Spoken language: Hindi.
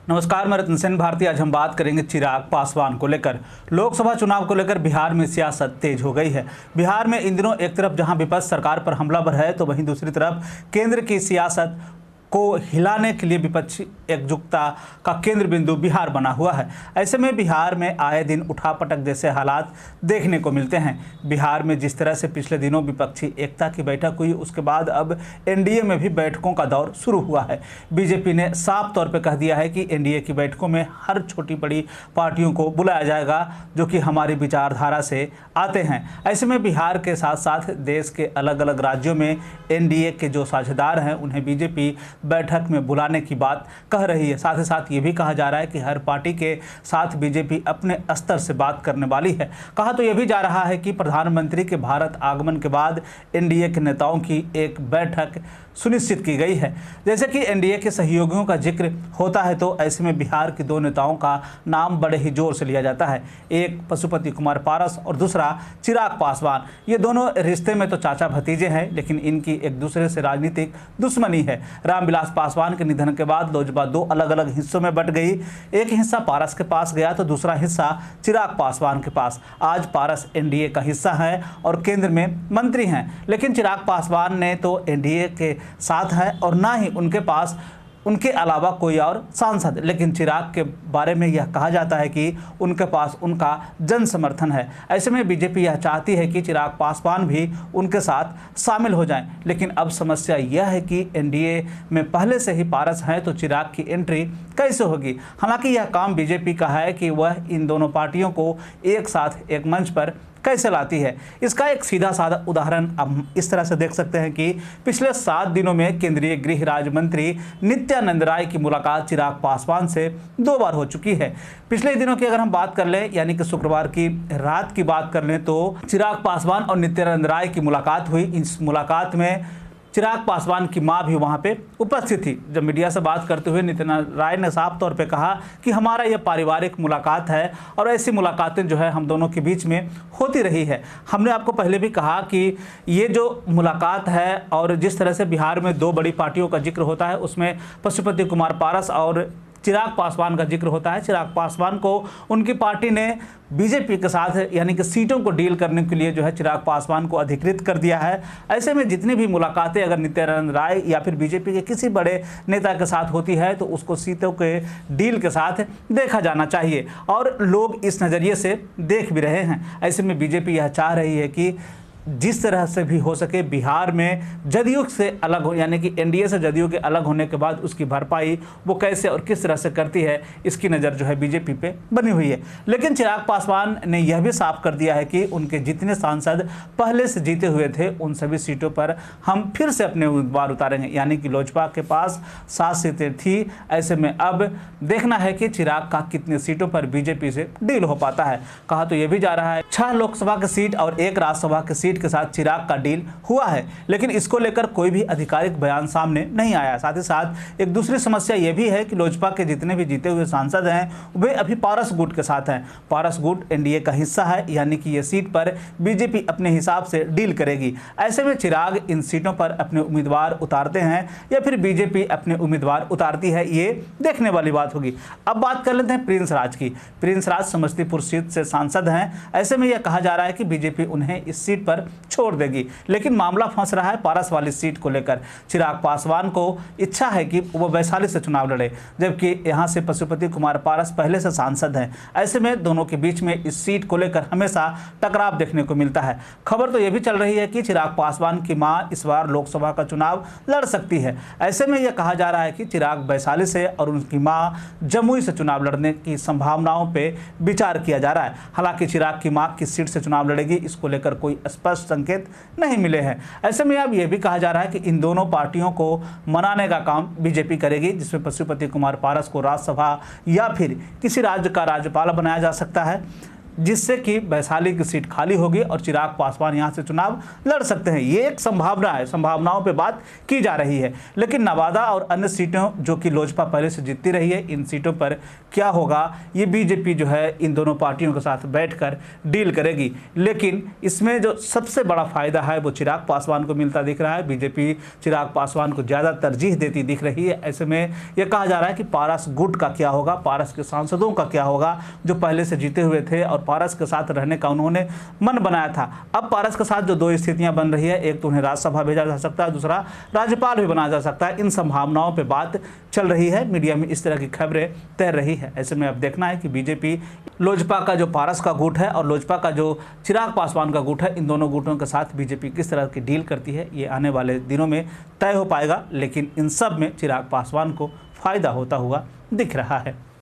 नमस्कार, मैं रतन सेन भारती। आज हम बात करेंगे चिराग पासवान को लेकर। लोकसभा चुनाव को लेकर बिहार में सियासत तेज हो गई है। बिहार में इन दिनों एक तरफ जहां विपक्ष सरकार पर हमलावर है, तो वहीं दूसरी तरफ केंद्र की सियासत को हिलाने के लिए विपक्षी एकजुटता का केंद्र बिंदु बिहार बना हुआ है। ऐसे में बिहार में आए दिन उठापटक जैसे हालात देखने को मिलते हैं। बिहार में जिस तरह से पिछले दिनों विपक्षी एकता की बैठक हुई, उसके बाद अब एनडीए में भी बैठकों का दौर शुरू हुआ है। बीजेपी ने साफ तौर पर कह दिया है कि एनडीए की बैठकों में हर छोटी बड़ी पार्टियों को बुलाया जाएगा जो कि हमारी विचारधारा से आते हैं। ऐसे में बिहार के साथ साथ देश के अलग अलग राज्यों में एनडीए के जो साझेदार हैं उन्हें बीजेपी बैठक में बुलाने की बात कह रही है। साथ ही साथ ये भी कहा जा रहा है कि हर पार्टी के साथ बीजेपी अपने स्तर से बात करने वाली है। कहा तो यह भी जा रहा है कि प्रधानमंत्री के भारत आगमन के बाद एनडीए के नेताओं की एक बैठक सुनिश्चित की गई है। जैसे कि एनडीए के सहयोगियों का जिक्र होता है, तो ऐसे में बिहार के दो नेताओं का नाम बड़े ही जोर से लिया जाता है। एक पशुपति कुमार पारस और दूसरा चिराग पासवान। ये दोनों रिश्ते में तो चाचा भतीजे हैं, लेकिन इनकी एक दूसरे से राजनीतिक दुश्मनी है। रामविलास पासवान के निधन के बाद लोजपा दो अलग अलग हिस्सों में बंट गई। एक हिस्सा पारस के पास गया तो दूसरा हिस्सा चिराग पासवान के पास। आज पारस एनडीए का हिस्सा है और केंद्र में मंत्री हैं, लेकिन चिराग पासवान ने तो एनडीए के साथ है और ना ही उनके पास उनके अलावा कोई और सांसद। लेकिन चिराग के बारे में यह कहा जाता है कि उनके पास उनका जन समर्थन है। ऐसे में बीजेपी यह चाहती है कि चिराग पासवान भी उनके साथ शामिल हो जाएं। लेकिन अब समस्या यह है कि एनडीए में पहले से ही पारस हैं, तो चिराग की एंट्री कैसे होगी। हालांकि यह काम बीजेपी का है कि वह इन दोनों पार्टियों को एक साथ एक मंच पर कैसे लाती है। इसका एक सीधा साधा उदाहरण अब इस तरह से देख सकते हैं कि पिछले 7 दिनों में केंद्रीय गृह राज्य मंत्री नित्यानंद राय की मुलाकात चिराग पासवान से 2 बार हो चुकी है। पिछले दिनों की अगर हम बात कर लें, यानी कि शुक्रवार की रात की बात कर लें, तो चिराग पासवान और नित्यानंद राय की मुलाकात हुई। इस मुलाकात में चिराग पासवान की मां भी वहां पे उपस्थित थी। जब मीडिया से बात करते हुए नित्यानंद राय ने साफ तौर पे कहा कि हमारा यह पारिवारिक मुलाकात है और ऐसी मुलाकातें जो है हम दोनों के बीच में होती रही है। हमने आपको पहले भी कहा कि ये जो मुलाकात है और जिस तरह से बिहार में 2 बड़ी पार्टियों का जिक्र होता है, उसमें पशुपति कुमार पारस और चिराग पासवान का जिक्र होता है। चिराग पासवान को उनकी पार्टी ने बीजेपी के साथ यानी कि सीटों को डील करने के लिए जो है चिराग पासवान को अधिकृत कर दिया है। ऐसे में जितनी भी मुलाकातें अगर नित्यानंद राय या फिर बीजेपी के किसी बड़े नेता के साथ होती है, तो उसको सीटों के डील के साथ देखा जाना चाहिए और लोग इस नज़रिए से देख भी रहे हैं। ऐसे में बीजेपी यह चाह रही है कि जिस तरह से भी हो सके बिहार में जदयू से अलग हो, यानी कि एनडीए से जदयू के अलग होने के बाद उसकी भरपाई वो कैसे और किस तरह से करती है, इसकी नज़र जो है बीजेपी पे बनी हुई है। लेकिन चिराग पासवान ने यह भी साफ कर दिया है कि उनके जितने सांसद पहले से जीते हुए थे, उन सभी सीटों पर हम फिर से अपने उम्मीदवार उतारेंगे। यानी कि लोजपा के पास 7 सीटें थी। ऐसे में अब देखना है कि चिराग का कितने सीटों पर बीजेपी से डील हो पाता है। कहा तो यह भी जा रहा है 6 लोकसभा की सीट और 1 राज्यसभा की सीट के साथ चिराग का डील हुआ है, लेकिन इसको लेकर कोई भी आधिकारिक बयान सामने नहीं आया। साथ ही साथ एक दूसरी समस्या यह भी है कि लोजपा के जितने भी जीते हुए सांसद हैं वे अभी पारस गुट के साथ हैं। पारस गुट एनडीए का हिस्सा है, यानी कि ये सीट पर बीजेपी अपने हिसाब से डील करेगी। ऐसे में चिराग इन सीटों पर अपने उम्मीदवार उतारते हैं या फिर बीजेपी अपने उम्मीदवार उतारती है, ये देखने वाली बात होगी। अब बात कर लेते हैं प्रिंस राज की। प्रिंस राज समस्तीपुर सीट से सांसद हैं। ऐसे में यह कहा जा रहा है कि बीजेपी उन्हें इस सीट पर छोड़ देगी, लेकिन मामला फंस रहा है पारस वाली सीट को लेकर। चिराग पासवान को इच्छा है कि वो वैशाली से चुनाव लड़े, जबकि यहां से पशुपति कुमार पारस पहले से सांसद हैं। ऐसे में दोनों के बीच में इस सीट को लेकर हमेशा टकराव देखने को मिलता है। खबर तो यह भी चल रही है कि चिराग पासवान की मां इस बार लोकसभा का चुनाव लड़ सकती है। ऐसे में यह कहा जा रहा है कि चिराग वैशाली से और उनकी मां जमुई से चुनाव लड़ने की संभावनाओं पर विचार किया जा रहा है। हालांकि चिराग की मां किस सीट से चुनाव लड़ेगी, इसको लेकर कोई स्पष्ट संकेत नहीं मिले हैं। ऐसे में अब यह भी कहा जा रहा है कि इन दोनों पार्टियों को मनाने का काम बीजेपी करेगी, जिसमें पशुपति कुमार पारस को राज्यसभा या फिर किसी राज्य का राज्यपाल बनाया जा सकता है। जिससे कि वैशाली की सीट खाली होगी और चिराग पासवान यहां से चुनाव लड़ सकते हैं। ये एक संभावना है, संभावनाओं पे बात की जा रही है। लेकिन नवादा और अन्य सीटों जो कि लोजपा पहले से जीतती रही है, इन सीटों पर क्या होगा, ये बीजेपी जो है इन दोनों पार्टियों के साथ बैठकर डील करेगी। लेकिन इसमें जो सबसे बड़ा फायदा है वो चिराग पासवान को मिलता दिख रहा है। बीजेपी चिराग पासवान को ज़्यादा तरजीह देती दिख रही है। ऐसे में यह कहा जा रहा है कि पारस गुट का क्या होगा, पारस के सांसदों का क्या होगा जो पहले से जीते हुए थे और पारस के साथ रहने का उन्होंने मन बनाया था। अब पारस के साथ जो दो स्थितियां बन रही है, एक तो उन्हें राज्यसभा भेजा जा सकता है, दूसरा राज्यपाल भी बनाया जा सकता है। इन संभावनाओं पर बात चल रही है, मीडिया में इस तरह की खबरें तैर रही है। ऐसे में अब देखना है कि बीजेपी लोजपा का जो पारस का गुट है और लोजपा का जो चिराग पासवान का गुट है, इन दोनों गुटों के साथ बीजेपी किस तरह की डील करती है, ये आने वाले दिनों में तय हो पाएगा। लेकिन इन सब में चिराग पासवान को फायदा होता हुआ दिख रहा है।